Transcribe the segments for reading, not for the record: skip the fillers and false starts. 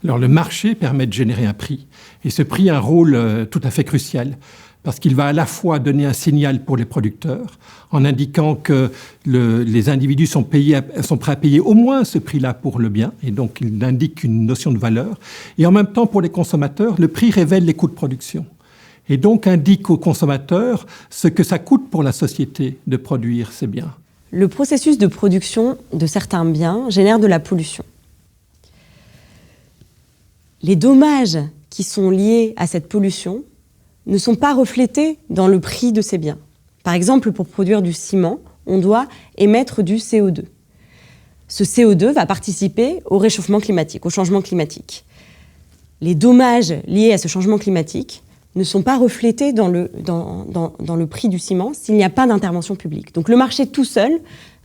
Alors le marché permet de générer un prix. Et ce prix a un rôle tout à fait crucial, parce qu'il va à la fois donner un signal pour les producteurs, en indiquant que les individus sont prêts à payer au moins ce prix-là pour le bien, et donc il indique une notion de valeur. Et en même temps, pour les consommateurs, le prix révèle les coûts de production. Et donc indique aux consommateurs ce que ça coûte pour la société de produire ces biens. Le processus de production de certains biens génère de la pollution. Les dommages qui sont liés à cette pollution ne sont pas reflétés dans le prix de ces biens. Par exemple, pour produire du ciment, on doit émettre du CO2. Ce CO2 va participer au réchauffement climatique, au changement climatique. Les dommages liés à ce changement climatique ne sont pas reflétés dans le prix du ciment s'il n'y a pas d'intervention publique. Donc le marché tout seul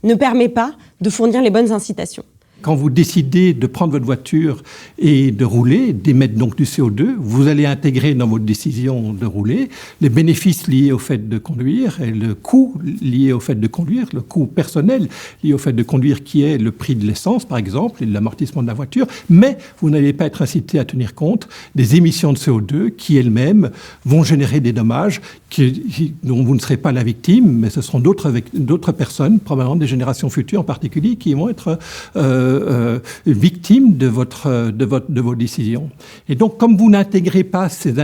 ne permet pas de fournir les bonnes incitations. Quand vous décidez de prendre votre voiture et de rouler, d'émettre donc du CO2, vous allez intégrer dans votre décision de rouler les bénéfices liés au fait de conduire et le coût lié au fait de conduire, le coût personnel lié au fait de conduire qui est le prix de l'essence par exemple et de l'amortissement de la voiture, mais vous n'allez pas être incité à tenir compte des émissions de CO2 qui elles-mêmes vont générer des dommages dont vous ne serez pas la victime, mais ce seront d'autres personnes, probablement des générations futures en particulier, qui vont être victimes de vos décisions. Et donc, comme vous n'intégrez pas ces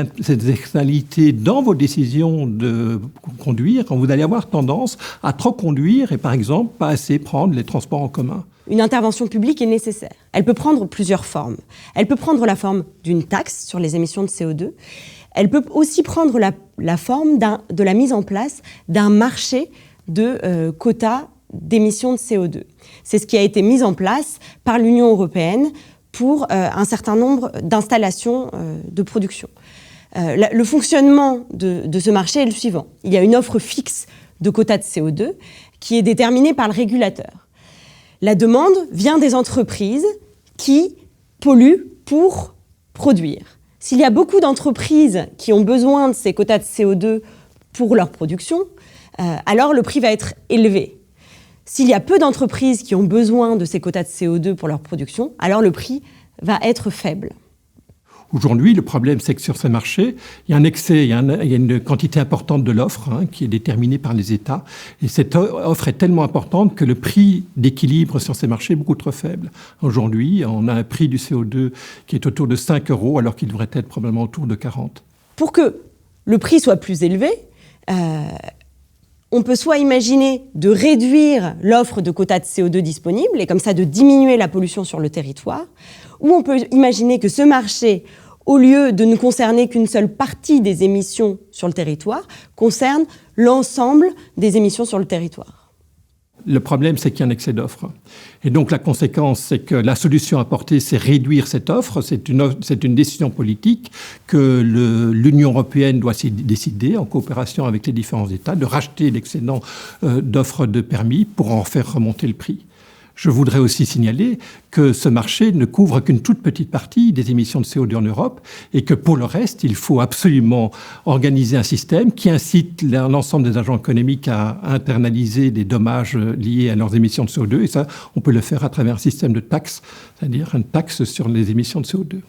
externalités dans vos décisions de conduire, vous allez avoir tendance à trop conduire et, par exemple, pas assez prendre les transports en commun. Une intervention publique est nécessaire. Elle peut prendre plusieurs formes. Elle peut prendre la forme d'une taxe sur les émissions de CO2. Elle peut aussi prendre la forme de la mise en place d'un marché de quotas d'émissions de CO2. C'est ce qui a été mis en place par l'Union européenne pour un certain nombre d'installations de production. Le fonctionnement de ce marché est le suivant. Il y a une offre fixe de quotas de CO2 qui est déterminée par le régulateur. La demande vient des entreprises qui polluent pour produire. S'il y a beaucoup d'entreprises qui ont besoin de ces quotas de CO2 pour leur production, alors le prix va être élevé. S'il y a peu d'entreprises qui ont besoin de ces quotas de CO2 pour leur production, alors le prix va être faible. Aujourd'hui, le problème, c'est que sur ces marchés, il y a un excès, il y a une quantité importante de l'offre qui est déterminée par les États. Et cette offre est tellement importante que le prix d'équilibre sur ces marchés est beaucoup trop faible. Aujourd'hui, on a un prix du CO2 qui est autour de 5 € alors qu'il devrait être probablement autour de 40. Pour que le prix soit plus élevé, on peut soit imaginer de réduire l'offre de quotas de CO2 disponible et comme ça de diminuer la pollution sur le territoire, ou on peut imaginer que ce marché, au lieu de ne concerner qu'une seule partie des émissions sur le territoire, concerne l'ensemble des émissions sur le territoire. Le problème, c'est qu'il y a un excès d'offres. Et donc, la conséquence, c'est que la solution apportée, c'est réduire cette offre. C'est une décision politique que l'Union européenne doit décider, en coopération avec les différents États, de racheter l'excédent d'offres de permis pour en faire remonter le prix. Je voudrais aussi signaler que ce marché ne couvre qu'une toute petite partie des émissions de CO2 en Europe et que pour le reste, il faut absolument organiser un système qui incite l'ensemble des agents économiques à internaliser des dommages liés à leurs émissions de CO2. Et ça, on peut le faire à travers un système de taxes, c'est-à-dire une taxe sur les émissions de CO2.